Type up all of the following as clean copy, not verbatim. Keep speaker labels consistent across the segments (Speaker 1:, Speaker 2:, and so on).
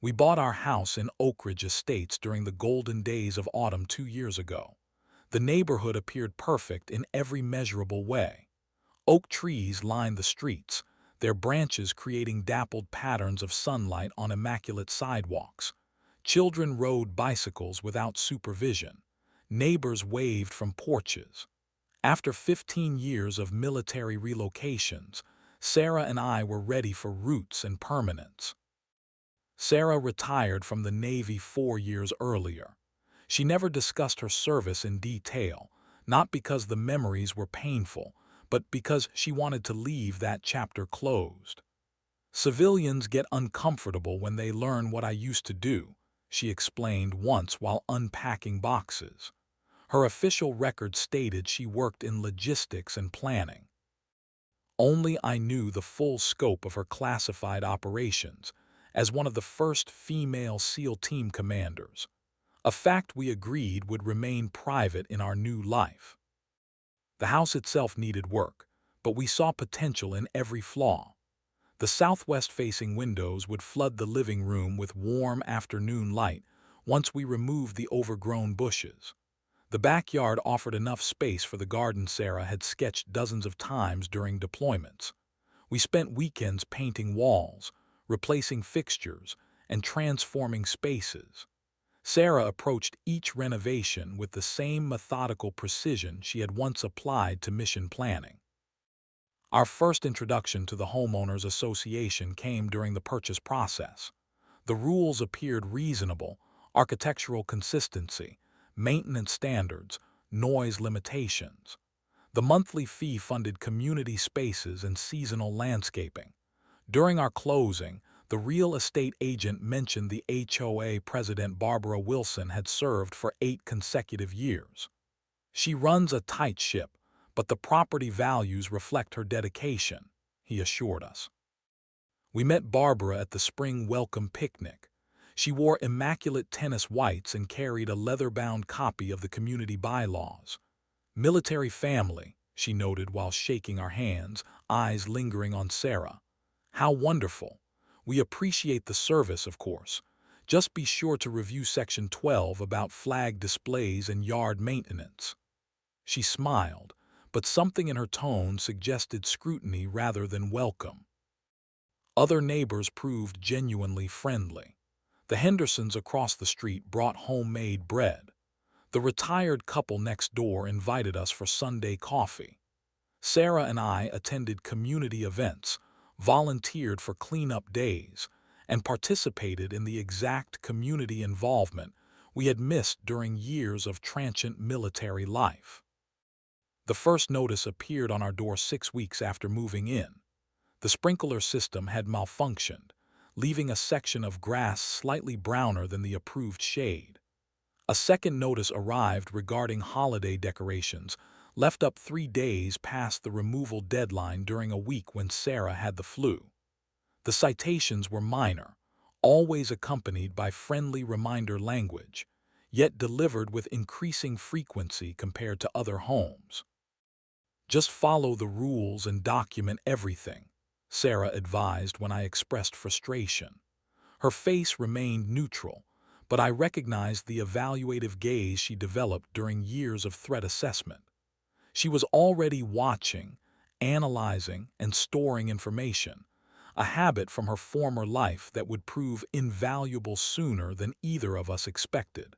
Speaker 1: We bought our house in Oak Ridge Estates during the golden days of autumn 2 years ago. The neighborhood appeared perfect in every measurable way. Oak trees lined the streets, their branches creating dappled patterns of sunlight on immaculate sidewalks. Children rode bicycles without supervision. Neighbors waved from porches. After 15 years of military relocations, Sarah and I were ready for roots and permanence. Sarah retired from the Navy 4 years earlier. She never discussed her service in detail, not because the memories were painful, but because she wanted to leave that chapter closed. "Civilians get uncomfortable when they learn what I used to do," she explained once while unpacking boxes. Her official record stated she worked in logistics and planning. Only I knew the full scope of her classified operations, as one of the first female SEAL team commanders, a fact we agreed would remain private in our new life. The house itself needed work, but we saw potential in every flaw. The southwest-facing windows would flood the living room with warm afternoon light once we removed the overgrown bushes. The backyard offered enough space for the garden Sarah had sketched dozens of times during deployments. We spent weekends painting walls, replacing fixtures, and transforming spaces. Sarah approached each renovation with the same methodical precision she had once applied to mission planning. Our first introduction to the Homeowners Association came during the purchase process. The rules appeared reasonable: architectural consistency, maintenance standards, noise limitations. The monthly fee funded community spaces and seasonal landscaping. During our closing, the real estate agent mentioned the HOA president Barbara Wilson had served for 8 consecutive years. "She runs a tight ship, but the property values reflect her dedication," he assured us. We met Barbara at the spring welcome picnic. She wore immaculate tennis whites and carried a leather-bound copy of the community bylaws. "Military family," she noted while shaking our hands, eyes lingering on Sarah. "How wonderful. We appreciate the service, of course. Just be sure to review Section 12 about flag displays and yard maintenance." She smiled, but something in her tone suggested scrutiny rather than welcome. Other neighbors proved genuinely friendly. The Hendersons across the street brought homemade bread. The retired couple next door invited us for Sunday coffee. Sarah and I attended community events, volunteered for cleanup days, and participated in the exact community involvement we had missed during years of transient military life. The first notice appeared on our door 6 weeks after moving in. The sprinkler system had malfunctioned, leaving a section of grass slightly browner than the approved shade. A second notice arrived regarding holiday decorations, left up 3 days past the removal deadline during a week when Sarah had the flu. The citations were minor, always accompanied by friendly reminder language, yet delivered with increasing frequency compared to other homes. "Just follow the rules and document everything," Sarah advised when I expressed frustration. Her face remained neutral, but I recognized the evaluative gaze she developed during years of threat assessment. She was already watching, analyzing, and storing information, a habit from her former life that would prove invaluable sooner than either of us expected.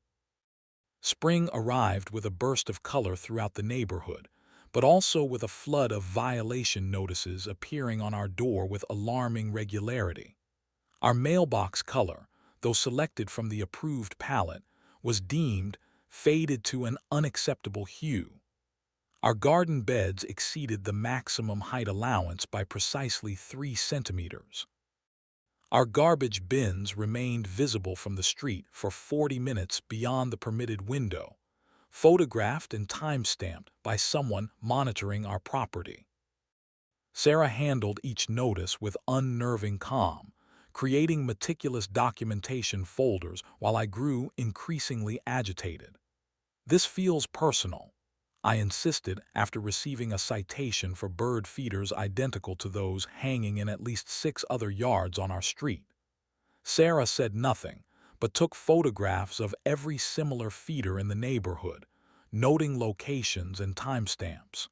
Speaker 1: Spring arrived with a burst of color throughout the neighborhood, but also with a flood of violation notices appearing on our door with alarming regularity. Our mailbox color, though selected from the approved palette, was deemed faded to an unacceptable hue. Our garden beds exceeded the maximum height allowance by precisely 3 centimeters. Our garbage bins remained visible from the street for 40 minutes beyond the permitted window, photographed and time-stamped by someone monitoring our property. Sarah handled each notice with unnerving calm, creating meticulous documentation folders while I grew increasingly agitated. "This feels personal," I insisted after receiving a citation for bird feeders identical to those hanging in at least 6 other yards on our street. Sarah said nothing, but took photographs of every similar feeder in the neighborhood, noting locations and timestamps.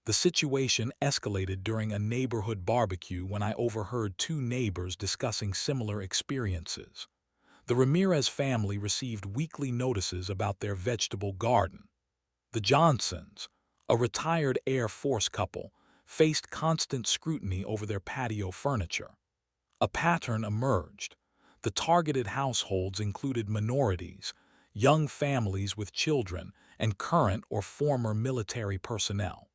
Speaker 1: The situation escalated during a neighborhood barbecue when I overheard two neighbors discussing similar experiences. The Ramirez family received weekly notices about their vegetable garden. The Johnsons, a retired Air Force couple, faced constant scrutiny over their patio furniture. A pattern emerged. The targeted households included minorities, young families with children, and current or former military personnel.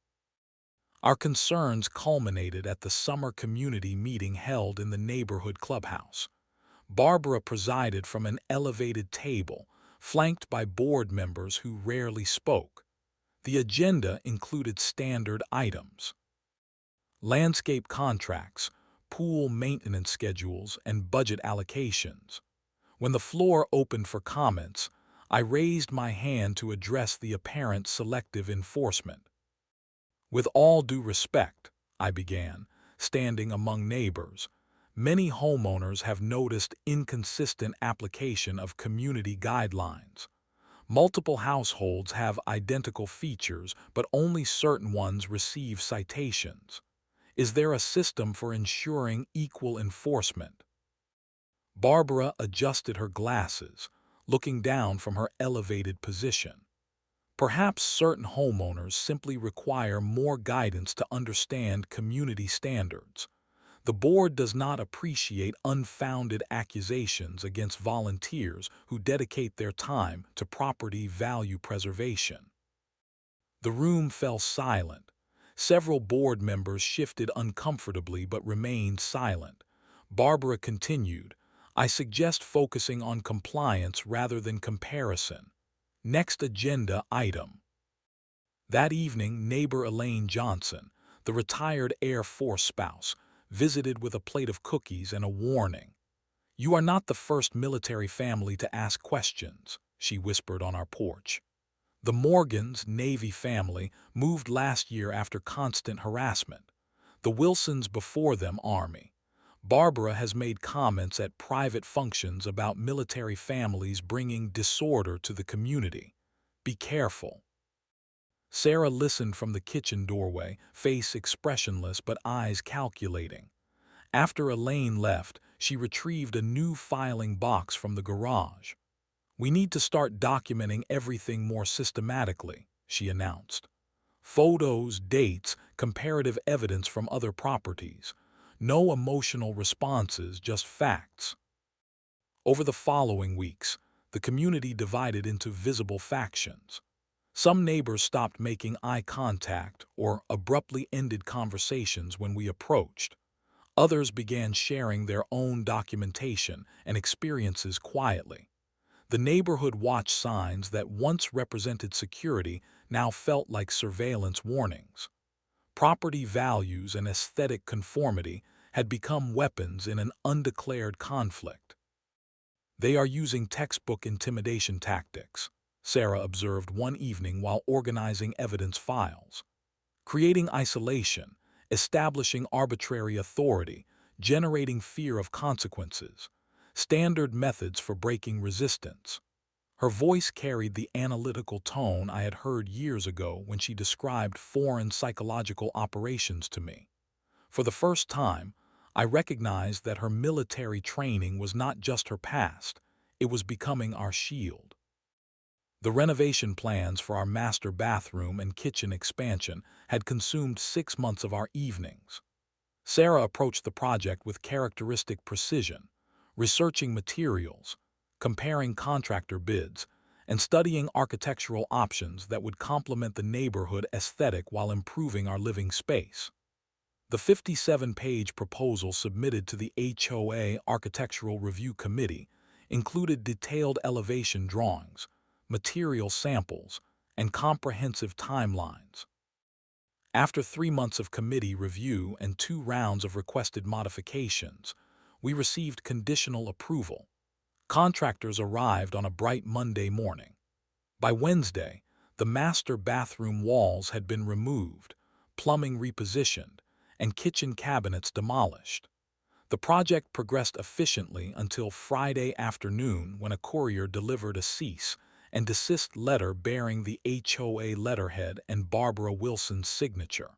Speaker 1: Our concerns culminated at the summer community meeting held in the neighborhood clubhouse. Barbara presided from an elevated table, flanked by board members who rarely spoke. The agenda included standard items: landscape contracts, pool maintenance schedules, and budget allocations. When the floor opened for comments, I raised my hand to address the apparent selective enforcement. With all due respect, I began, standing among neighbors, many homeowners have noticed inconsistent application of community guidelines. Multiple households have identical features, but only certain ones receive citations. Is there a system for ensuring equal enforcement? Barbara adjusted her glasses, looking down from her elevated position. Perhaps certain homeowners simply require more guidance to understand community standards. The board does not appreciate unfounded accusations against volunteers who dedicate their time to property value preservation. The room fell silent. Several board members shifted uncomfortably but remained silent. Barbara continued, "I suggest focusing on compliance rather than comparison. Next agenda item." That evening, neighbor Elaine Johnson, the retired Air Force spouse, visited with a plate of cookies and a warning. "You are not the first military family to ask questions," she whispered on our porch. "The Morgans, Navy family, moved last year after constant harassment. The Wilsons before them, Army. Barbara has made comments at private functions about military families bringing disorder to the community. Be careful." Sarah listened from the kitchen doorway, face expressionless but eyes calculating. After Elaine left, she retrieved a new filing box from the garage. "We need to start documenting everything more systematically," she announced. "Photos, dates, comparative evidence from other properties. No emotional responses, just facts." Over the following weeks, the community divided into visible factions. Some neighbors stopped making eye contact or abruptly ended conversations when we approached. Others began sharing their own documentation and experiences quietly. The neighborhood watch signs that once represented security now felt like surveillance warnings. Property values and aesthetic conformity had become weapons in an undeclared conflict. "They are using textbook intimidation tactics," Sarah observed one evening while organizing evidence files. "Creating isolation, establishing arbitrary authority, generating fear of consequences. Standard methods for breaking resistance." Her voice carried the analytical tone I had heard years ago when she described foreign psychological operations to me. For the first time, I recognized that her military training was not just her past, it was becoming our shield. The renovation plans for our master bathroom and kitchen expansion had consumed 6 months of our evenings. Sarah approached the project with characteristic precision, researching materials, comparing contractor bids, and studying architectural options that would complement the neighborhood aesthetic while improving our living space. The 57-page proposal submitted to the HOA Architectural Review Committee included detailed elevation drawings, material samples, and comprehensive timelines. After 3 months of committee review and 2 rounds of requested modifications, we received conditional approval. Contractors arrived on a bright Monday morning. By Wednesday, the master bathroom walls had been removed, plumbing repositioned, and kitchen cabinets demolished. The project progressed efficiently until Friday afternoon when a courier delivered a cease and desist letter bearing the HOA letterhead and Barbara Wilson's signature.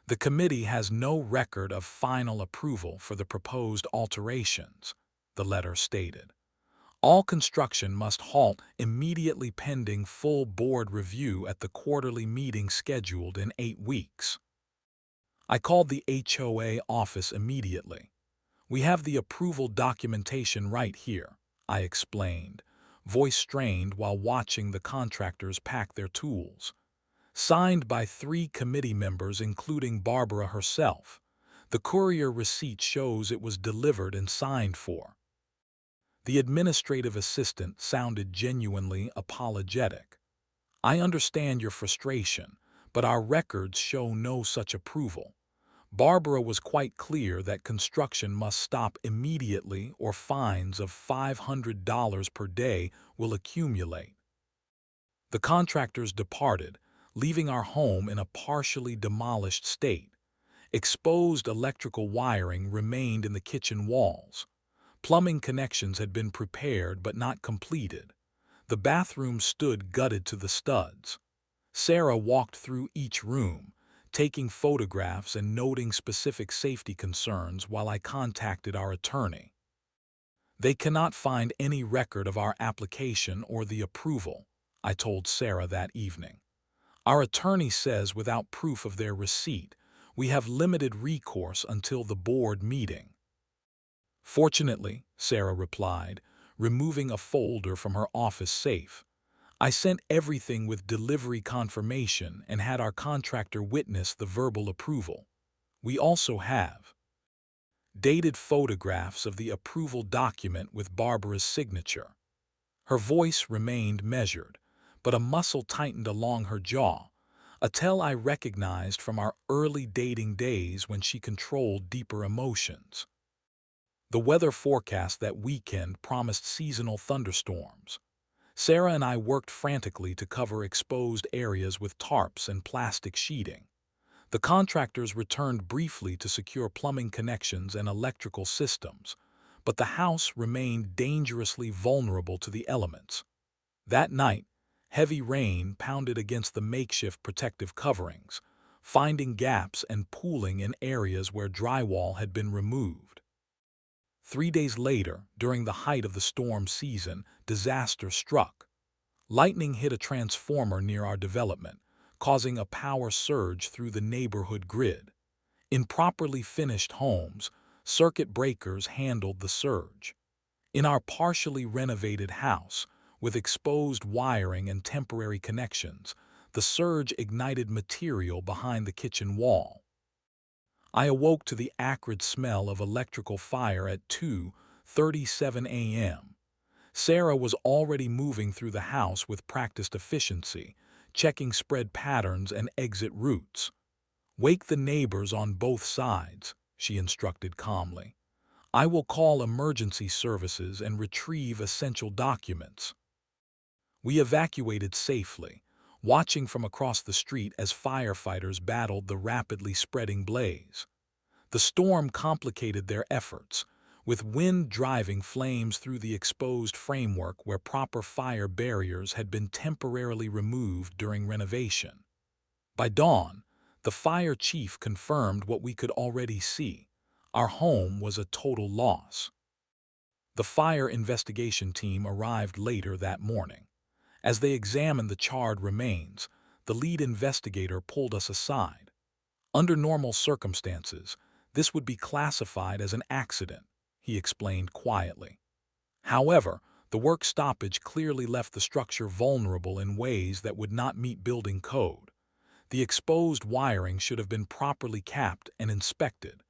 Speaker 1: The committee has no record of final approval for the proposed alterations, the letter stated. All construction must halt immediately pending full board review at the quarterly meeting scheduled in 8 weeks. I called the HOA office immediately. We have the approval documentation right here, I explained, voice strained while watching the contractors pack their tools. Signed by 3 committee members including Barbara herself. The courier receipt shows it was delivered and signed for. The administrative assistant sounded genuinely apologetic. I understand your frustration, but our records show no such approval. Barbara was quite clear that construction must stop immediately or fines of $500 per day will accumulate. The contractors departed, leaving our home in a partially demolished state. Exposed electrical wiring remained in the kitchen walls. Plumbing connections had been prepared but not completed. The bathroom stood gutted to the studs. Sarah walked through each room, taking photographs and noting specific safety concerns while I contacted our attorney. They cannot find any record of our application or the approval, I told Sarah that evening. Our attorney says without proof of their receipt, we have limited recourse until the board meeting. Fortunately, Sarah replied, removing a folder from her office safe. I sent everything with delivery confirmation and had our contractor witness the verbal approval. We also have dated photographs of the approval document with Barbara's signature. Her voice remained measured, but a muscle tightened along her jaw, a tell I recognized from our early dating days when she controlled deeper emotions. The weather forecast that weekend promised seasonal thunderstorms. Sarah and I worked frantically to cover exposed areas with tarps and plastic sheeting. The contractors returned briefly to secure plumbing connections and electrical systems, but the house remained dangerously vulnerable to the elements. That night, heavy rain pounded against the makeshift protective coverings, finding gaps and pooling in areas where drywall had been removed. 3 days later, during the height of the storm season, disaster struck. Lightning hit a transformer near our development, causing a power surge through the neighborhood grid. In properly finished homes, circuit breakers handled the surge. In our partially renovated house, with exposed wiring and temporary connections, the surge ignited material behind the kitchen wall. I awoke to the acrid smell of electrical fire at 2:37 a.m. Sarah was already moving through the house with practiced efficiency, checking spread patterns and exit routes. "Wake the neighbors on both sides," she instructed calmly. "I will call emergency services and retrieve essential documents." We evacuated safely, watching from across the street as firefighters battled the rapidly spreading blaze. The storm complicated their efforts, with wind driving flames through the exposed framework where proper fire barriers had been temporarily removed during renovation. By dawn, the fire chief confirmed what we could already see. Our home was a total loss. The fire investigation team arrived later that morning. As they examined the charred remains, the lead investigator pulled us aside. Under normal circumstances, this would be classified as an accident, he explained quietly. However, the work stoppage clearly left the structure vulnerable in ways that would not meet building code. The exposed wiring should have been properly capped and inspected.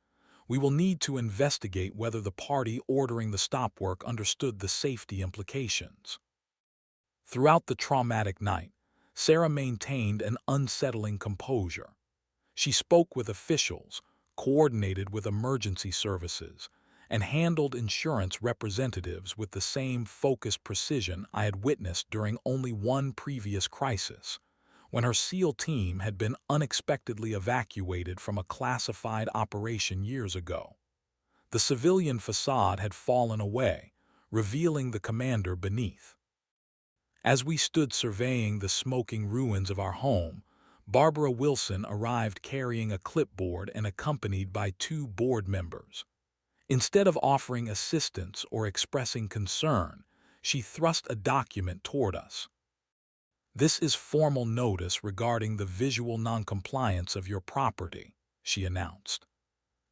Speaker 1: We will need to investigate whether the party ordering the stop work understood the safety implications. Throughout the traumatic night, Sarah maintained an unsettling composure. She spoke with officials, coordinated with emergency services, and handled insurance representatives with the same focused precision I had witnessed during only one previous crisis, when her SEAL team had been unexpectedly evacuated from a classified operation years ago. The civilian facade had fallen away, revealing the commander beneath. As we stood surveying the smoking ruins of our home, Barbara Wilson arrived carrying a clipboard and accompanied by two board members. Instead of offering assistance or expressing concern, she thrust a document toward us. "This is formal notice regarding the visual noncompliance of your property," she announced.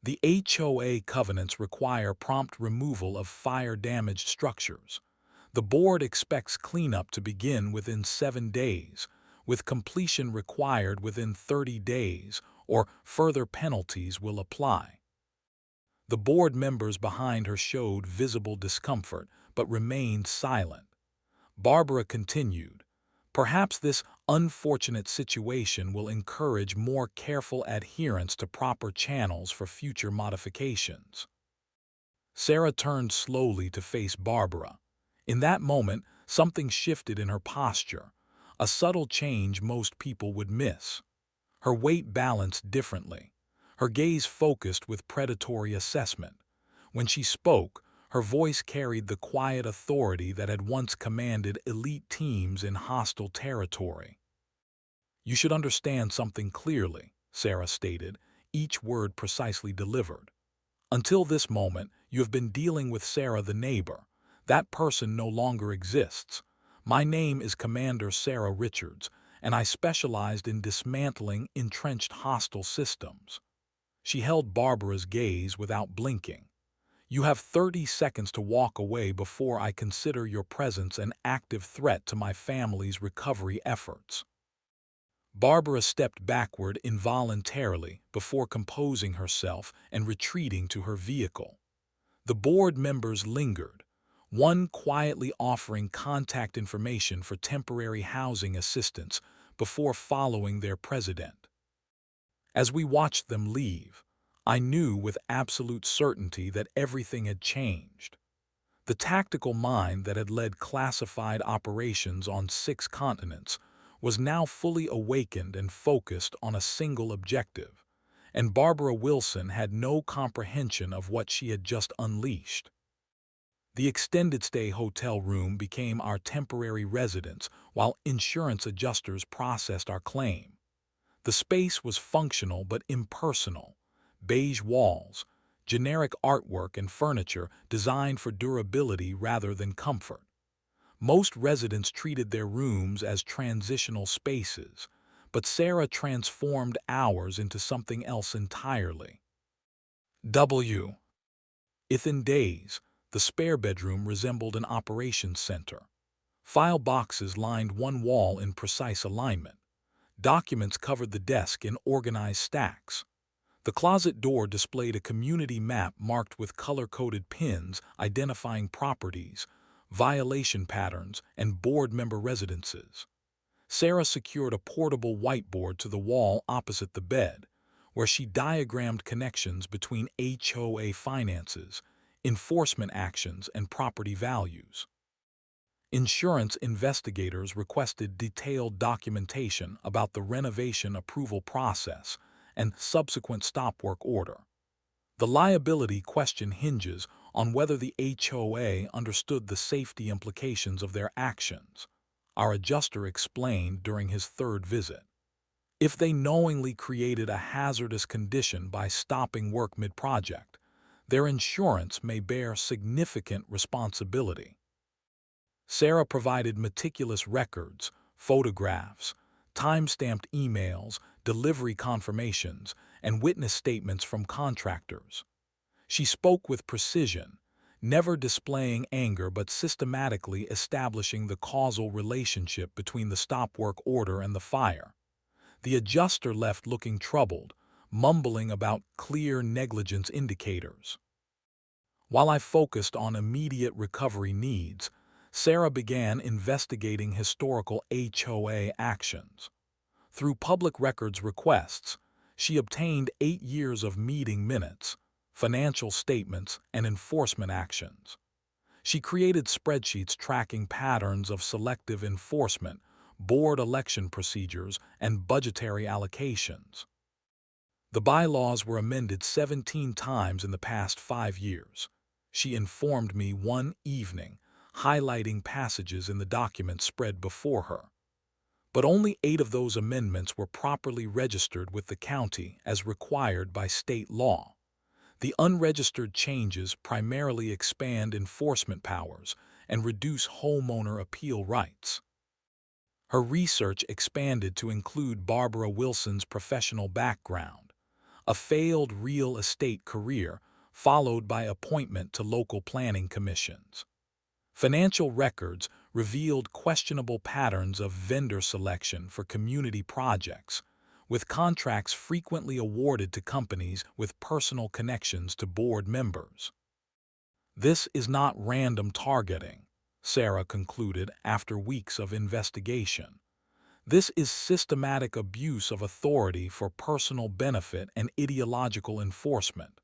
Speaker 1: "The HOA covenants require prompt removal of fire-damaged structures. The board expects cleanup to begin within 7 days, with completion required within 30 days, or further penalties will apply." The board members behind her showed visible discomfort, but remained silent. Barbara continued, "Perhaps this unfortunate situation will encourage more careful adherence to proper channels for future modifications." Sarah turned slowly to face Barbara. In that moment, something shifted in her posture, a subtle change most people would miss. Her weight balanced differently, her gaze focused with predatory assessment. When she spoke, her voice carried the quiet authority that had once commanded elite teams in hostile territory. "You should understand something clearly," Sarah stated, each word precisely delivered. "Until this moment, you have been dealing with Sarah the neighbor. That person no longer exists. My name is Commander Sarah Richards, and I specialized in dismantling entrenched hostile systems." She held Barbara's gaze without blinking. "You have 30 seconds to walk away before I consider your presence an active threat to my family's recovery efforts." Barbara stepped backward involuntarily before composing herself and retreating to her vehicle. The board members lingered, one quietly offering contact information for temporary housing assistance before following their president. As we watched them leave, I knew with absolute certainty that everything had changed. The tactical mind that had led classified operations on 6 continents was now fully awakened and focused on a single objective, and Barbara Wilson had no comprehension of what she had just unleashed. The extended stay hotel room became our temporary residence while insurance adjusters processed our claim. The space was functional but impersonal: beige walls, generic artwork and furniture designed for durability rather than comfort. Most residents treated their rooms as transitional spaces, but Sarah transformed ours into something else entirely. Within days, the spare bedroom resembled an operations center. File boxes lined one wall in precise alignment. Documents covered the desk in organized stacks. The closet door displayed a community map marked with color-coded pins identifying properties, violation patterns, and board member residences. Sarah secured a portable whiteboard to the wall opposite the bed, where she diagrammed connections between HOA finances, enforcement actions, and property values. Insurance investigators requested detailed documentation about the renovation approval process and subsequent stop work order. The liability question hinges on whether the HOA understood the safety implications of their actions, our adjuster explained during his 3rd visit. If they knowingly created a hazardous condition by stopping work mid-project, their insurance may bear significant responsibility. Sarah provided meticulous records, photographs, time-stamped emails, delivery confirmations, and witness statements from contractors. She spoke with precision, never displaying anger but systematically establishing the causal relationship between the stop work order and the fire. The adjuster left looking troubled, mumbling about clear negligence indicators. While I focused on immediate recovery needs, Sarah began investigating historical HOA actions. Through public records requests, she obtained 8 years of meeting minutes, financial statements, and enforcement actions. She created spreadsheets tracking patterns of selective enforcement, board election procedures, and budgetary allocations. The bylaws were amended 17 times in the past 5 years. She informed me one evening, highlighting passages in the document spread before her. But only 8 of those amendments were properly registered with the county as required by state law. The unregistered changes primarily expand enforcement powers and reduce homeowner appeal rights. Her research expanded to include Barbara Wilson's professional background, a failed real estate career followed by appointment to local planning commissions. Financial records revealed questionable patterns of vendor selection for community projects, with contracts frequently awarded to companies with personal connections to board members. This is not random targeting, Sarah concluded after weeks of investigation. This is systematic abuse of authority for personal benefit and ideological enforcement.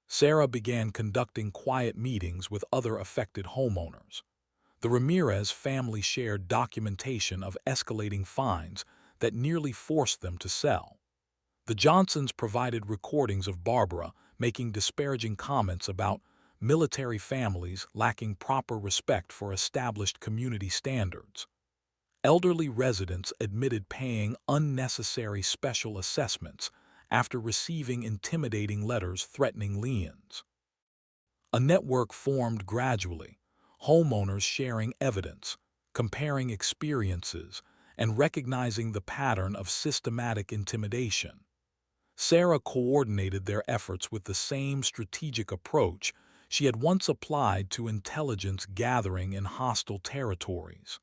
Speaker 1: Sarah began conducting quiet meetings with other affected homeowners. The Ramirez family shared documentation of escalating fines that nearly forced them to sell. The Johnsons provided recordings of Barbara making disparaging comments about military families lacking proper respect for established community standards. Elderly residents admitted paying unnecessary special assessments after receiving intimidating letters threatening liens. A network formed gradually, homeowners sharing evidence, comparing experiences, and recognizing the pattern of systematic intimidation. Sarah coordinated their efforts with the same strategic approach she had once applied to intelligence gathering in hostile territories.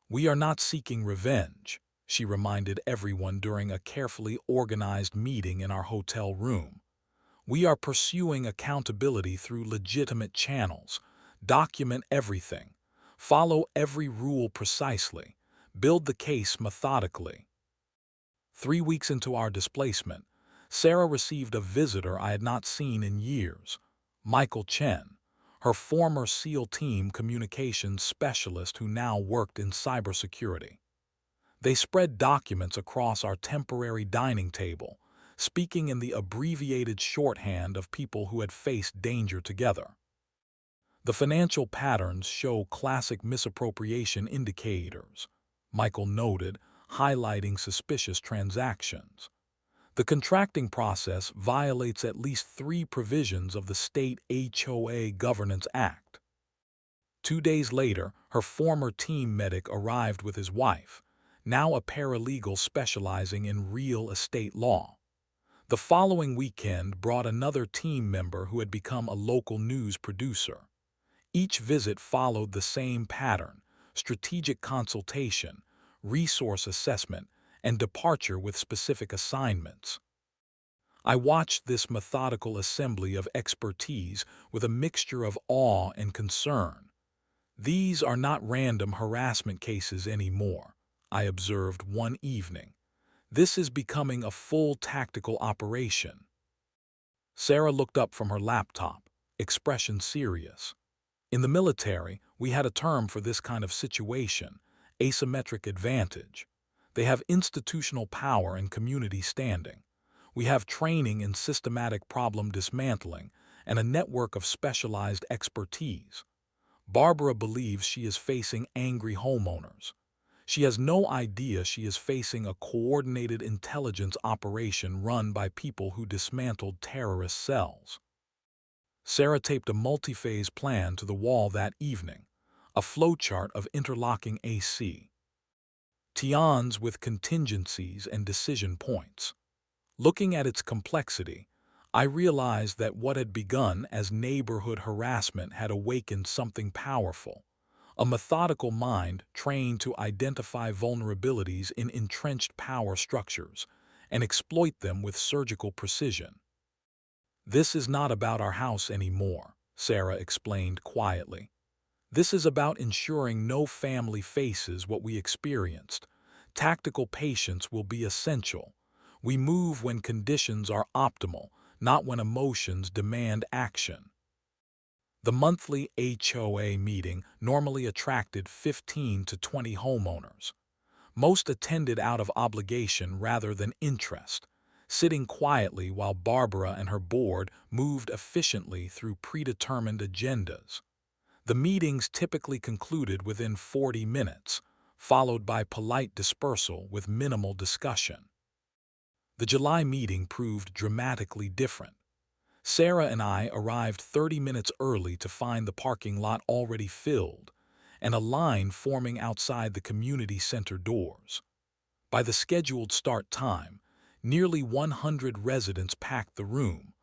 Speaker 1: "We are not seeking revenge," she reminded everyone during a carefully organized meeting in our hotel room. "We are pursuing accountability through legitimate channels. Document everything. Follow every rule precisely. Build the case methodically." 3 weeks into our displacement, Sarah received a visitor I had not seen in years, Michael Chen, her former SEAL team communications specialist who now worked in cybersecurity. They spread documents across our temporary dining table, speaking in the abbreviated shorthand of people who had faced danger together. "The financial patterns show classic misappropriation indicators," Michael noted, highlighting suspicious transactions. "The contracting process violates at least 3 provisions of the state HOA Governance Act." 2 days later, her former team medic arrived with his wife, now a paralegal specializing in real estate law. The following weekend brought another team member who had become a local news producer. Each visit followed the same pattern: strategic consultation, resource assessment, and departure with specific assignments. I watched this methodical assembly of expertise with a mixture of awe and concern. "These are not random harassment cases anymore," I observed one evening. "This is becoming a full tactical operation." Sarah looked up from her laptop, expression serious. "In the military, we had a term for this kind of situation: asymmetric advantage. They have institutional power and community standing. We have training in systematic problem dismantling and a network of specialized expertise. Barbara believes she is facing angry homeowners. She has no idea she is facing a coordinated intelligence operation run by people who dismantled terrorist cells." Sarah taped a multi-phase plan to the wall that evening, a flowchart of interlocking AC. Tions with contingencies and decision points. Looking at its complexity, I realized that what had begun as neighborhood harassment had awakened something powerful: a methodical mind trained to identify vulnerabilities in entrenched power structures and exploit them with surgical precision. "This is not about our house anymore," Sarah explained quietly. "This is about ensuring no family faces what we experienced. Tactical patience will be essential. We move when conditions are optimal, not when emotions demand action." The monthly HOA meeting normally attracted 15 to 20 homeowners. Most attended out of obligation rather than interest, sitting quietly while Barbara and her board moved efficiently through predetermined agendas. The meetings typically concluded within 40 minutes, followed by polite dispersal with minimal discussion. The July meeting proved dramatically different. Sarah and I arrived 30 minutes early to find the parking lot already filled and a line forming outside the community center doors. By the scheduled start time, nearly 100 residents packed the room,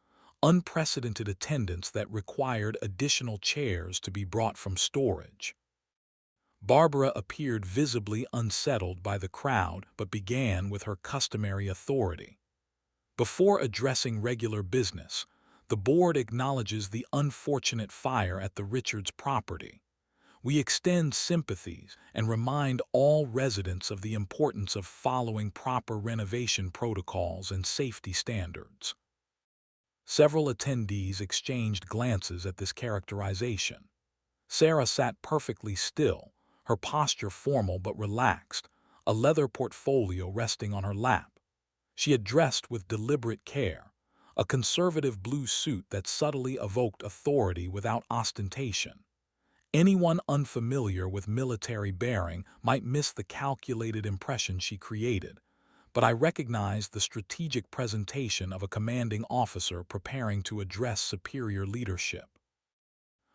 Speaker 1: unprecedented attendance that required additional chairs to be brought from storage. Barbara appeared visibly unsettled by the crowd but began with her customary authority. Before addressing regular business, the board acknowledges the unfortunate fire at the Richards property. We extend sympathies and remind all residents of the importance of following proper renovation protocols and safety standards. Several attendees exchanged glances at this characterization. Sarah sat perfectly still, her posture formal but relaxed, a leather portfolio resting on her lap. She had dressed with deliberate care, a conservative blue suit that subtly evoked authority without ostentation. Anyone unfamiliar with military bearing might miss the calculated impression she created, but I recognized the strategic presentation of a commanding officer preparing to address superior leadership.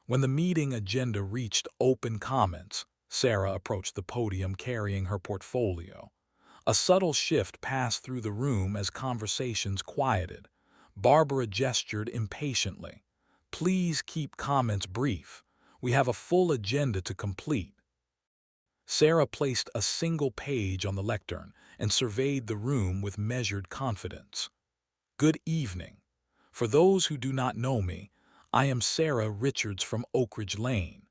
Speaker 1: When the meeting agenda reached open comments, Sarah approached the podium carrying her portfolio. A subtle shift passed through the room as conversations quieted. Barbara gestured impatiently. "Please keep comments brief. We have a full agenda to complete." Sarah placed a single page on the lectern and surveyed the room with measured confidence. "Good evening. For those who do not know me, I am Sarah Richards from Oak Ridge Lane.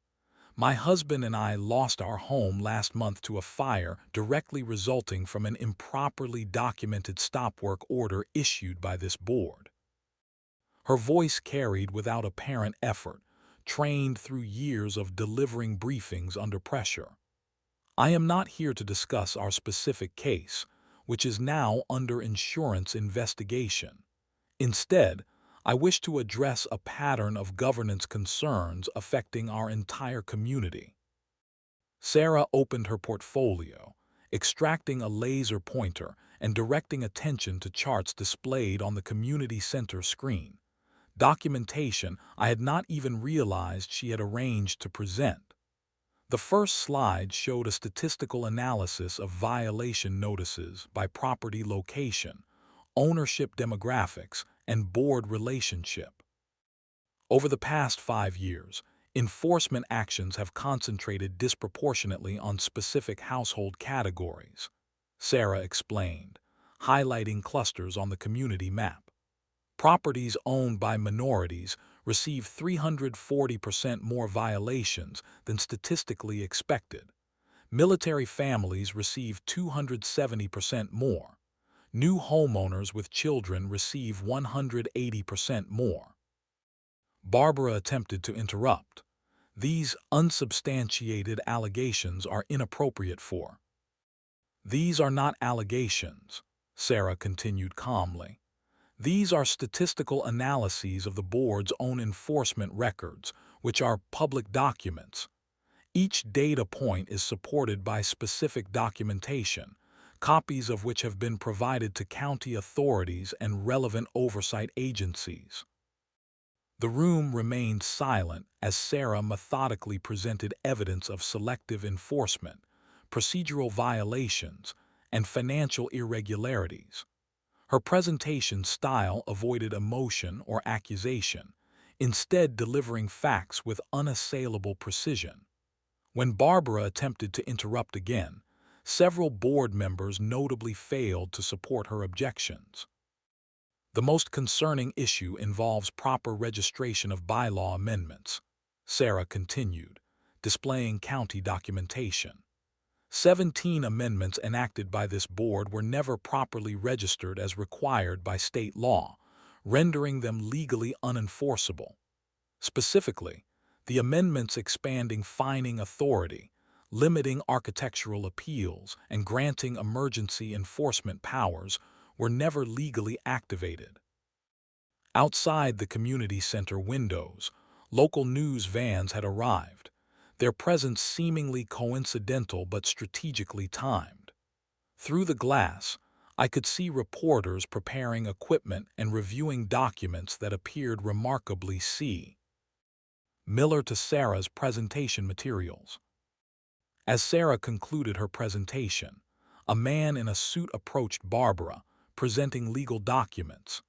Speaker 1: My husband and I lost our home last month to a fire directly resulting from an improperly documented stop work order issued by this board." Her voice carried without apparent effort, trained through years of delivering briefings under pressure. "I am not here to discuss our specific case, which is now under insurance investigation. Instead, I wish to address a pattern of governance concerns affecting our entire community." Sarah opened her portfolio, extracting a laser pointer and directing attention to charts displayed on the community center screen. Documentation I had not even realized she had arranged to present. The first slide showed a statistical analysis of violation notices by property location, ownership demographics, and board relationship. Over the past 5 years, enforcement actions have concentrated disproportionately on specific household categories, Sarah explained, highlighting clusters on the community map. Properties owned by minorities receive 340% more violations than statistically expected. Military families receive 270% more. New homeowners with children receive 180% more. Barbara attempted to interrupt. "These unsubstantiated allegations are inappropriate for." "These are not allegations," Sarah continued calmly. "These are statistical analyses of the board's own enforcement records, which are public documents. Each data point is supported by specific documentation, copies of which have been provided to county authorities and relevant oversight agencies." The room remained silent as Sarah methodically presented evidence of selective enforcement, procedural violations, and financial irregularities. Her presentation style avoided emotion or accusation, instead delivering facts with unassailable precision. When Barbara attempted to interrupt again, several board members notably failed to support her objections. "The most concerning issue involves proper registration of bylaw amendments," Sarah continued, displaying county documentation. 17 amendments enacted by this board were never properly registered as required by state law, rendering them legally unenforceable. Specifically, the amendments expanding fining authority, limiting architectural appeals, and granting emergency enforcement powers were never legally activated. Outside the community center windows, local news vans had arrived, their presence seemingly coincidental but strategically timed. Through the glass, I could see reporters preparing equipment and reviewing documents that appeared remarkably similar to Sarah's presentation materials. As Sarah concluded her presentation, a man in a suit approached Barbara, presenting legal documents.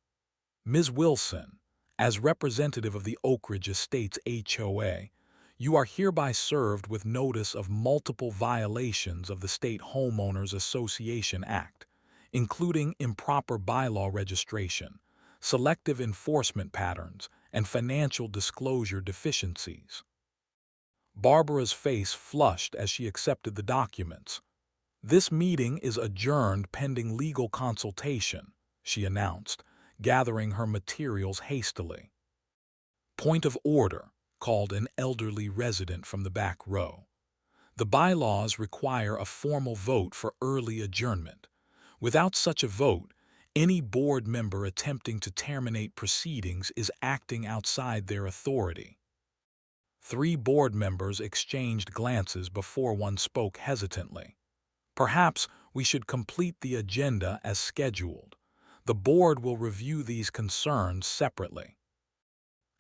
Speaker 1: Ms. Wilson, as representative of the Oak Ridge Estates HOA, you are hereby served with notice of multiple violations of the State Homeowners Association Act, including improper bylaw registration, selective enforcement patterns, and financial disclosure deficiencies. Barbara's face flushed as she accepted the documents. This meeting is adjourned pending legal consultation, she announced, gathering her materials hastily. Point of order, called an elderly resident from the back row. The bylaws require a formal vote for early adjournment. Without such a vote, any board member attempting to terminate proceedings is acting outside their authority. 3 board members exchanged glances before one spoke hesitantly. Perhaps we should complete the agenda as scheduled. The board will review these concerns separately.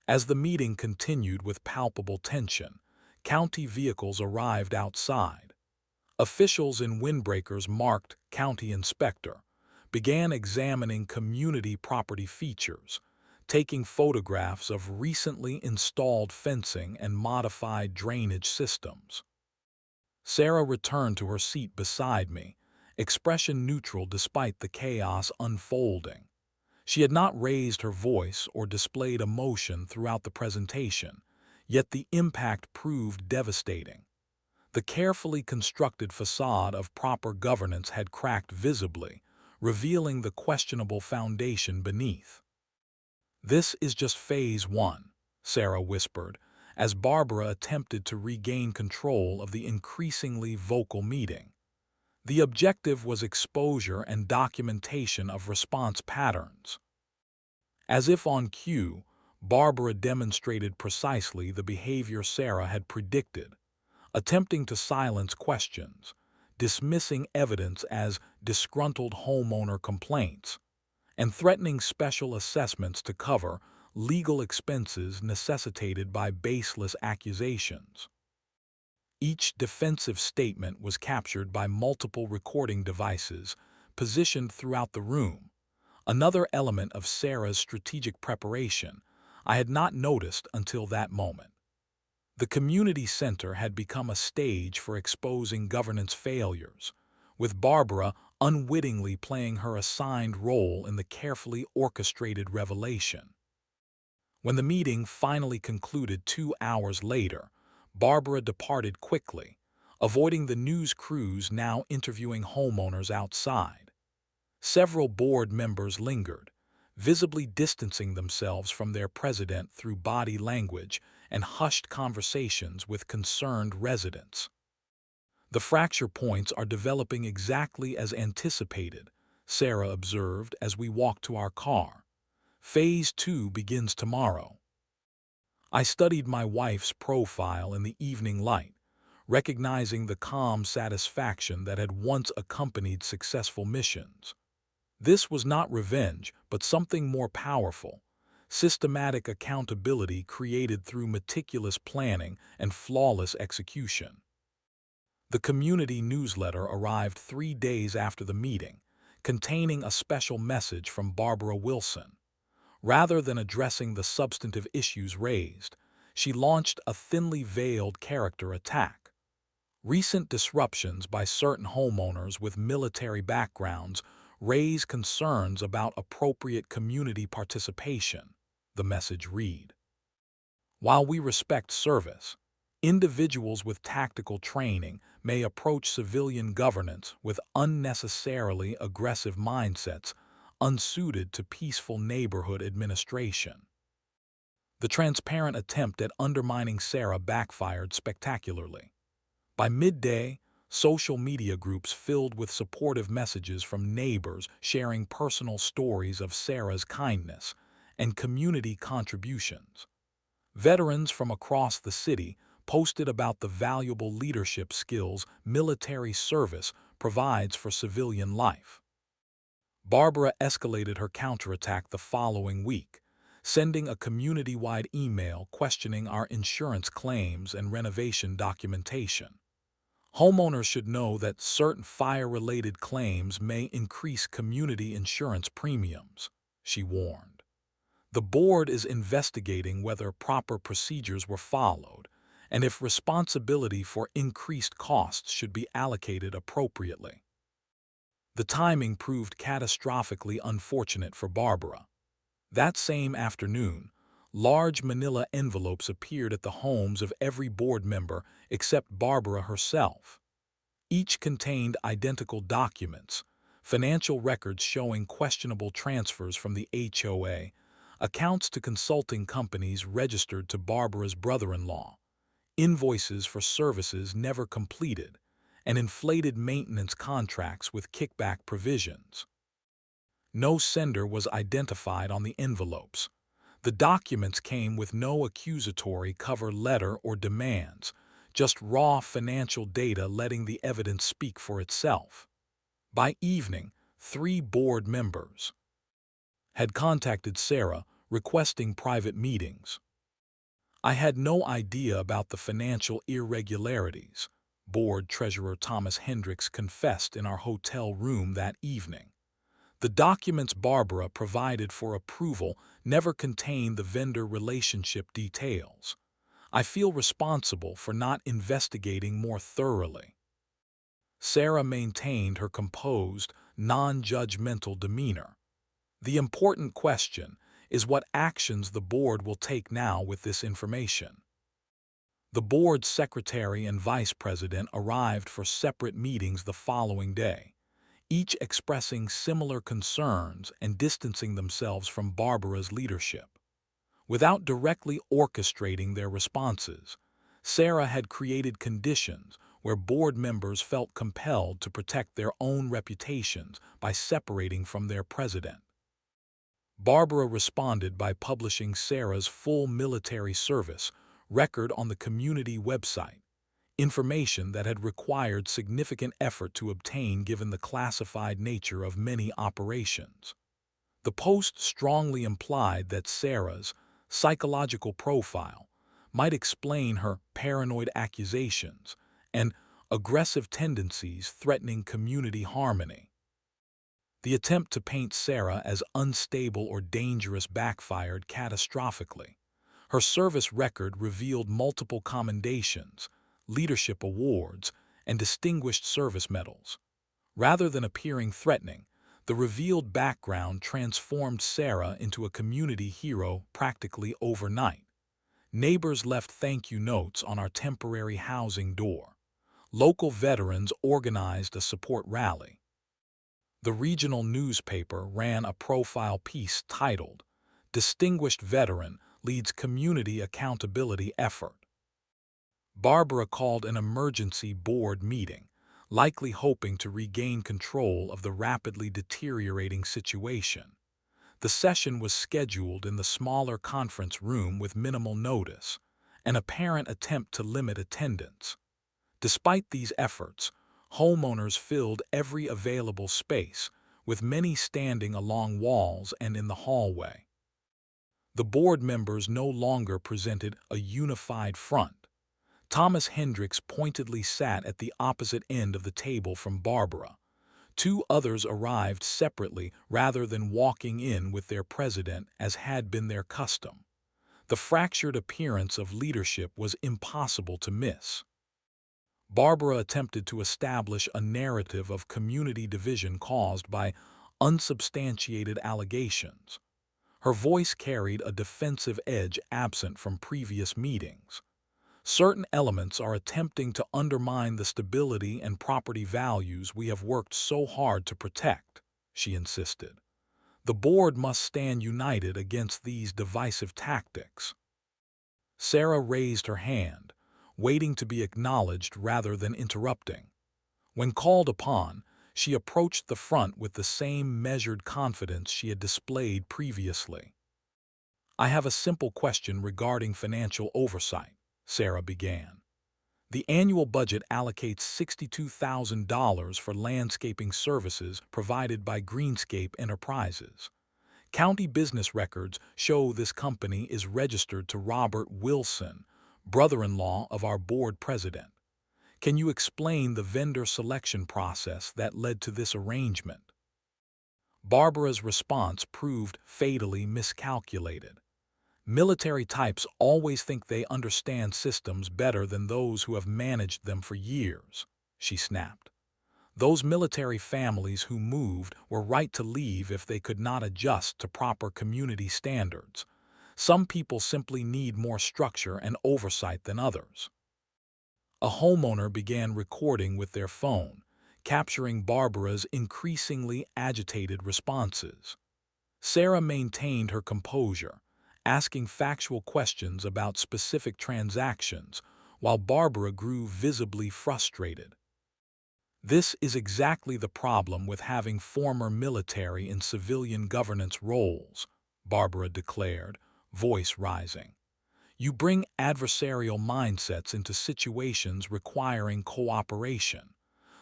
Speaker 1: As the meeting continued with palpable tension, county vehicles arrived outside. Officials in windbreakers marked County Inspector began examining community property features, taking photographs of recently installed fencing and modified drainage systems. Sarah returned to her seat beside me, expression neutral despite the chaos unfolding. She had not raised her voice or displayed emotion throughout the presentation, yet the impact proved devastating. The carefully constructed facade of proper governance had cracked visibly, revealing the questionable foundation beneath. "This is just phase 1, Sarah whispered, as Barbara attempted to regain control of the increasingly vocal meeting. The objective was exposure and documentation of response patterns. As if on cue, Barbara demonstrated precisely the behavior Sarah had predicted, attempting to silence questions, dismissing evidence as disgruntled homeowner complaints, and threatening special assessments to cover legal expenses necessitated by baseless accusations. Each defensive statement was captured by multiple recording devices positioned throughout the room, another element of Sarah's strategic preparation I had not noticed until that moment. The community center had become a stage for exposing governance failures, with Barbara unwittingly playing her assigned role in the carefully orchestrated revelation. When the meeting finally concluded 2 hours later, Barbara departed quickly, avoiding the news crews now interviewing homeowners outside. Several board members lingered, visibly distancing themselves from their president through body language and hushed conversations with concerned residents. "The fracture points are developing exactly as anticipated," Sarah observed as we walked to our car. "Phase 2 begins tomorrow." I studied my wife's profile in the evening light, recognizing the calm satisfaction that had once accompanied successful missions. This was not revenge, but something more powerful: systematic accountability created through meticulous planning and flawless execution. The community newsletter arrived 3 days after the meeting, containing a special message from Barbara Wilson. Rather than addressing the substantive issues raised, she launched a thinly veiled character attack. Recent disruptions by certain homeowners with military backgrounds raise concerns about appropriate community participation, the message read. While we respect service, individuals with tactical training may approach civilian governance with unnecessarily aggressive mindsets unsuited to peaceful neighborhood administration. The transparent attempt at undermining Sarah backfired spectacularly. By midday, social media groups filled with supportive messages from neighbors sharing personal stories of Sarah's kindness, and community contributions. Veterans from across the city posted about the valuable leadership skills military service provides for civilian life. Barbara escalated her counterattack the following week, sending a community-wide email questioning our insurance claims and renovation documentation. Homeowners should know that certain fire-related claims may increase community insurance premiums, she warned. The board is investigating whether proper procedures were followed and if responsibility for increased costs should be allocated appropriately. The timing proved catastrophically unfortunate for Barbara. That same afternoon, large manila envelopes appeared at the homes of every board member except Barbara herself. Each contained identical documents, financial records showing questionable transfers from the HOA, accounts to consulting companies registered to Barbara's brother-in-law, invoices for services never completed, and inflated maintenance contracts with kickback provisions. No sender was identified on the envelopes. The documents came with no accusatory cover letter or demands, just raw financial data letting the evidence speak for itself. By evening, 3 board members had contacted Sarah requesting private meetings. I had no idea about the financial irregularities, board treasurer Thomas Hendricks confessed in our hotel room that evening. The documents Barbara provided for approval never contained the vendor relationship details. I feel responsible for not investigating more thoroughly. Sarah maintained her composed, non-judgmental demeanor. The important question is what actions the board will take now with this information. The board's secretary and vice president arrived for separate meetings the following day, each expressing similar concerns and distancing themselves from Barbara's leadership. Without directly orchestrating their responses, Sarah had created conditions where board members felt compelled to protect their own reputations by separating from their president. Barbara responded by publishing Sarah's full military service record on the community website, information that had required significant effort to obtain given the classified nature of many operations. The post strongly implied that Sarah's psychological profile might explain her paranoid accusations and aggressive tendencies threatening community harmony. The attempt to paint Sarah as unstable or dangerous backfired catastrophically. Her service record revealed multiple commendations, leadership awards, and distinguished service medals. Rather than appearing threatening, the revealed background transformed Sarah into a community hero practically overnight. Neighbors left thank you notes on our temporary housing door. Local veterans organized a support rally. The regional newspaper ran a profile piece titled, "Distinguished Veteran Leads Community Accountability Effort." Barbara called an emergency board meeting, likely hoping to regain control of the rapidly deteriorating situation. The session was scheduled in the smaller conference room with minimal notice, an apparent attempt to limit attendance. Despite these efforts, homeowners filled every available space, with many standing along walls and in the hallway. The board members no longer presented a unified front. Thomas Hendricks pointedly sat at the opposite end of the table from Barbara. 2 others arrived separately rather than walking in with their president as had been their custom. The fractured appearance of leadership was impossible to miss. Barbara attempted to establish a narrative of community division caused by unsubstantiated allegations. Her voice carried a defensive edge absent from previous meetings. Certain elements are attempting to undermine the stability and property values we have worked so hard to protect, she insisted. The board must stand united against these divisive tactics. Sarah raised her hand, waiting to be acknowledged rather than interrupting. When called upon, she approached the front with the same measured confidence she had displayed previously. "I have a simple question regarding financial oversight," Sarah began. "The annual budget allocates $62,000 for landscaping services provided by Greenscape Enterprises. County business records show this company is registered to Robert Wilson, brother-in-law of our board president. Can you explain the vendor selection process that led to this arrangement?" Barbara's response proved fatally miscalculated. "Military types always think they understand systems better than those who have managed them for years," she snapped. "Those military families who moved were right to leave if they could not adjust to proper community standards. Some people simply need more structure and oversight than others." A homeowner began recording with their phone, capturing Barbara's increasingly agitated responses. Sarah maintained her composure, asking factual questions about specific transactions, while Barbara grew visibly frustrated. "This is exactly the problem with having former military and civilian governance roles," Barbara declared, voice rising. "You bring adversarial mindsets into situations requiring cooperation.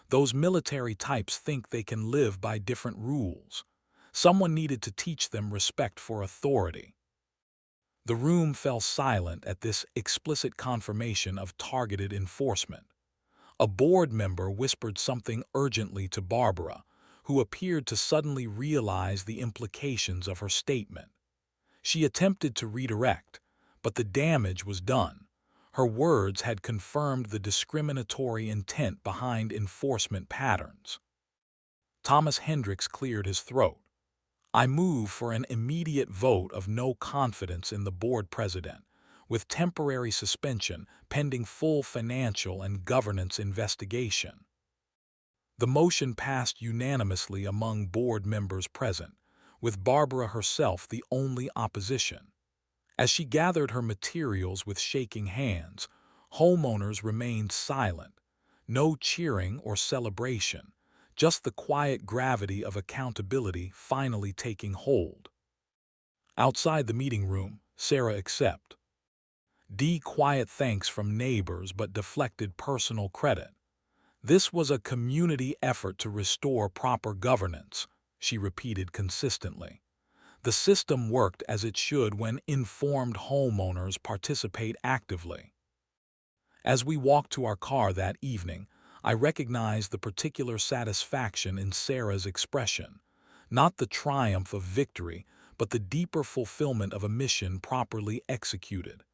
Speaker 1: Those military types think they can live by different rules. Someone needed to teach them respect for authority." The room fell silent at this explicit confirmation of targeted enforcement. A board member whispered something urgently to Barbara, who appeared to suddenly realize the implications of her statement. She attempted to redirect, but the damage was done. Her words had confirmed the discriminatory intent behind enforcement patterns. Thomas Hendricks cleared his throat. "I move for an immediate vote of no confidence in the board president, with temporary suspension pending full financial and governance investigation." The motion passed unanimously among board members present, with Barbara herself the only opposition. As she gathered her materials with shaking hands, homeowners remained silent. No cheering or celebration, just the quiet gravity of accountability finally taking hold. Outside the meeting room, Sarah accepted quiet thanks from neighbors but deflected personal credit. "This was a community effort to restore proper governance," she repeated consistently. "The system worked as it should when informed homeowners participate actively." As we walked to our car that evening, I recognized the particular satisfaction in Sarah's expression, not the triumph of victory, but the deeper fulfillment of a mission properly executed.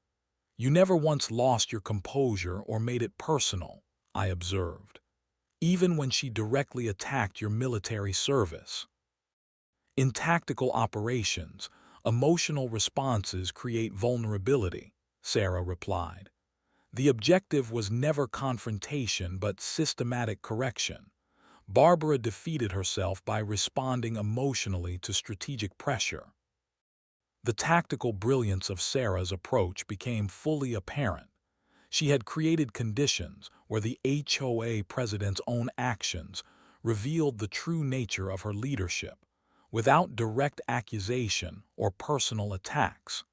Speaker 1: "You never once lost your composure or made it personal," I observed, "even when she directly attacked your military service." "In tactical operations, emotional responses create vulnerability," Sarah replied. "The objective was never confrontation but systematic correction. Barbara defeated herself by responding emotionally to strategic pressure." The tactical brilliance of Sarah's approach became fully apparent. She had created conditions where the HOA president's own actions revealed the true nature of her leadership, without direct accusation or personal attacks.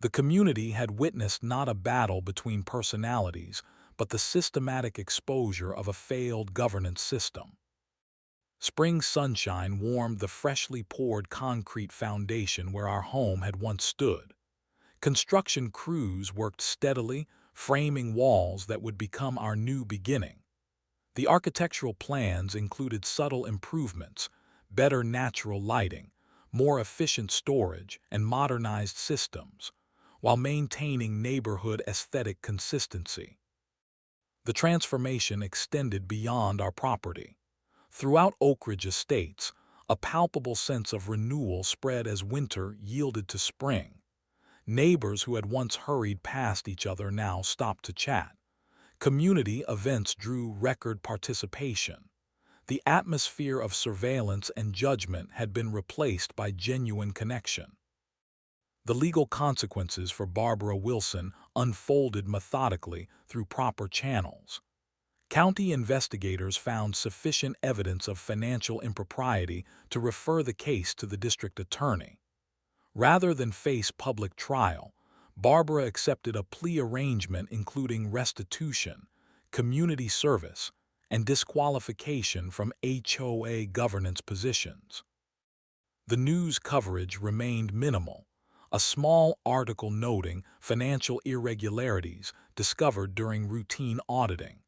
Speaker 1: The community had witnessed not a battle between personalities, but the systematic exposure of a failed governance system. Spring sunshine warmed the freshly poured concrete foundation where our home had once stood. Construction crews worked steadily, framing walls that would become our new beginning. The architectural plans included subtle improvements, better natural lighting, more efficient storage, and modernized systems, while maintaining neighborhood aesthetic consistency. The transformation extended beyond our property. Throughout Oak Ridge Estates, a palpable sense of renewal spread as winter yielded to spring. Neighbors who had once hurried past each other now stopped to chat. Community events drew record participation. The atmosphere of surveillance and judgment had been replaced by genuine connection. The legal consequences for Barbara Wilson unfolded methodically through proper channels. County investigators found sufficient evidence of financial impropriety to refer the case to the district attorney. Rather than face public trial, Barbara accepted a plea arrangement including restitution, community service, and disqualification from HOA governance positions. The news coverage remained minimal. A small article noting financial irregularities discovered during routine auditing.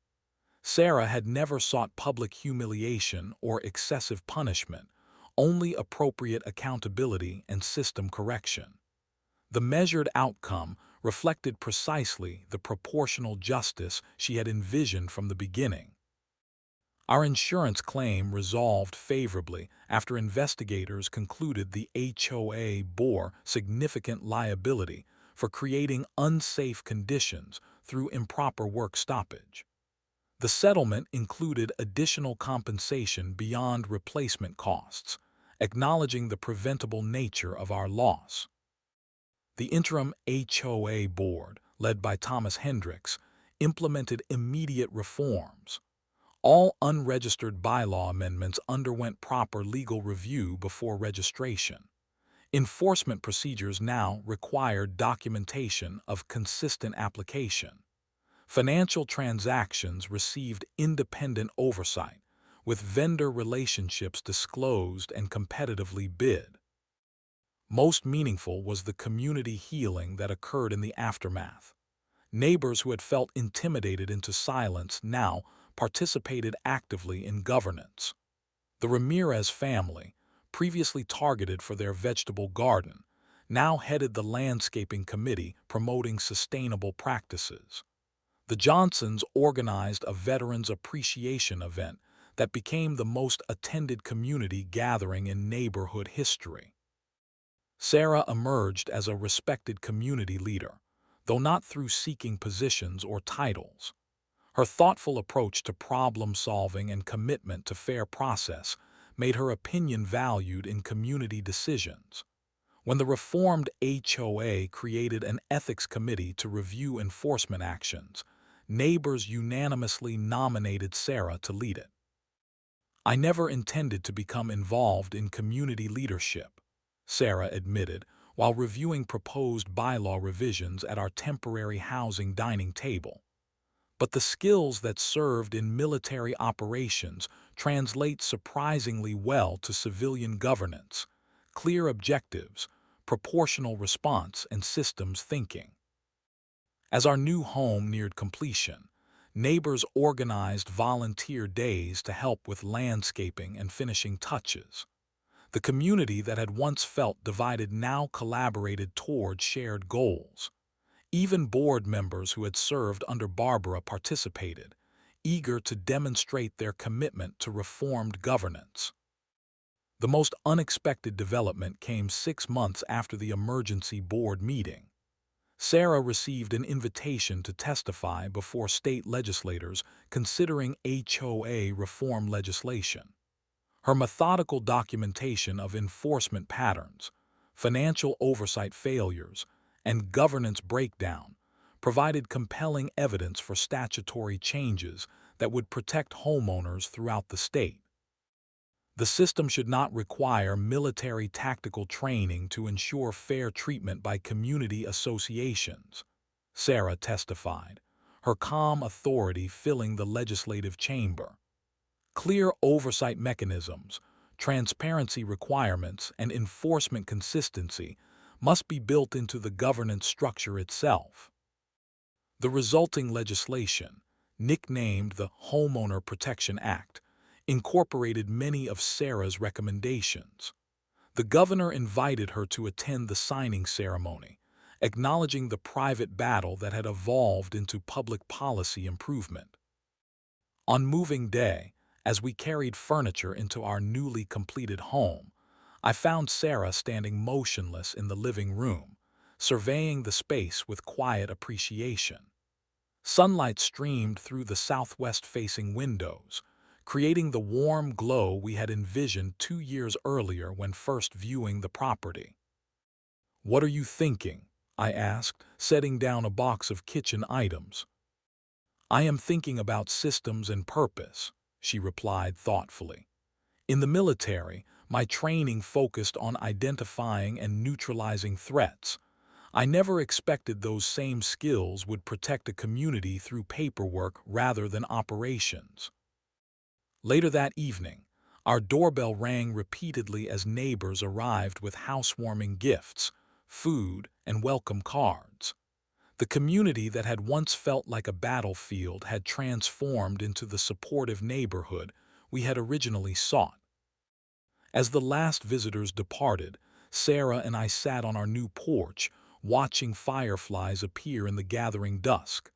Speaker 1: Sarah had never sought public humiliation or excessive punishment, only appropriate accountability and system correction. The measured outcome reflected precisely the proportional justice she had envisioned from the beginning. Our insurance claim resolved favorably after investigators concluded the HOA bore significant liability for creating unsafe conditions through improper work stoppage. The settlement included additional compensation beyond replacement costs, acknowledging the preventable nature of our loss. The interim HOA board, led by Thomas Hendricks, implemented immediate reforms. All unregistered bylaw amendments underwent proper legal review before registration. Enforcement procedures now required documentation of consistent application. Financial transactions received independent oversight, with vendor relationships disclosed and competitively bid. Most meaningful was the community healing that occurred in the aftermath. Neighbors who had felt intimidated into silence now participated actively in governance. The Ramirez family, previously targeted for their vegetable garden, now headed the landscaping committee promoting sustainable practices. The Johnsons organized a Veterans Appreciation event that became the most attended community gathering in neighborhood history. Sarah emerged as a respected community leader, though not through seeking positions or titles. Her thoughtful approach to problem-solving and commitment to fair process made her opinion valued in community decisions. When the reformed HOA created an ethics committee to review enforcement actions, neighbors unanimously nominated Sarah to lead it. "I never intended to become involved in community leadership," Sarah admitted while reviewing proposed bylaw revisions at our temporary housing dining table. "But the skills that served in military operations translate surprisingly well to civilian governance: clear objectives, proportional response, and systems thinking." As our new home neared completion, neighbors organized volunteer days to help with landscaping and finishing touches. The community that had once felt divided now collaborated toward shared goals. Even board members who had served under Barbara participated, eager to demonstrate their commitment to reformed governance. The most unexpected development came 6 months after the emergency board meeting. Sarah received an invitation to testify before state legislators considering HOA reform legislation. Her methodical documentation of enforcement patterns, financial oversight failures, and governance breakdown provided compelling evidence for statutory changes that would protect homeowners throughout the state. The system should not require military tactical training to ensure fair treatment by community associations, Sarah testified, her calm authority filling the legislative chamber. Clear oversight mechanisms, transparency requirements, and enforcement consistency must be built into the governance structure itself. The resulting legislation, nicknamed the Homeowner Protection Act, incorporated many of Sarah's recommendations. The governor invited her to attend the signing ceremony, acknowledging the private battle that had evolved into public policy improvement. On moving day, as we carried furniture into our newly completed home, I found Sarah standing motionless in the living room, surveying the space with quiet appreciation. Sunlight streamed through the southwest-facing windows, creating the warm glow we had envisioned 2 years earlier when first viewing the property. "What are you thinking?" I asked, setting down a box of kitchen items. I am thinking about systems and purpose, she replied thoughtfully. In the military, my training focused on identifying and neutralizing threats. I never expected those same skills would protect a community through paperwork rather than operations. Later that evening, our doorbell rang repeatedly as neighbors arrived with housewarming gifts, food, and welcome cards. The community that had once felt like a battlefield had transformed into the supportive neighborhood we had originally sought. As the last visitors departed, Sarah and I sat on our new porch, watching fireflies appear in the gathering dusk.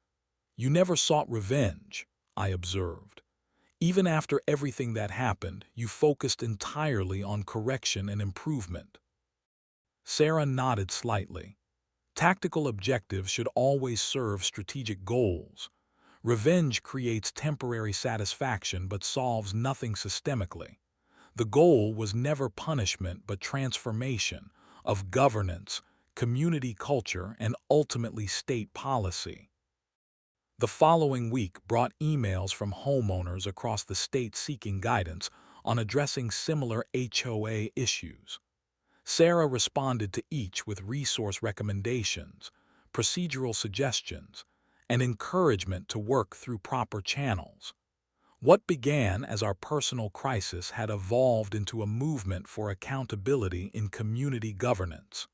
Speaker 1: "You never sought revenge," I observed. "Even after everything that happened, you focused entirely on correction and improvement." Sarah nodded slightly. Tactical objectives should always serve strategic goals. Revenge creates temporary satisfaction but solves nothing systemically. The goal was never punishment but transformation of governance, community culture, and ultimately state policy. The following week brought emails from homeowners across the state seeking guidance on addressing similar HOA issues. Sarah responded to each with resource recommendations, procedural suggestions, and encouragement to work through proper channels. What began as our personal crisis had evolved into a movement for accountability in community governance.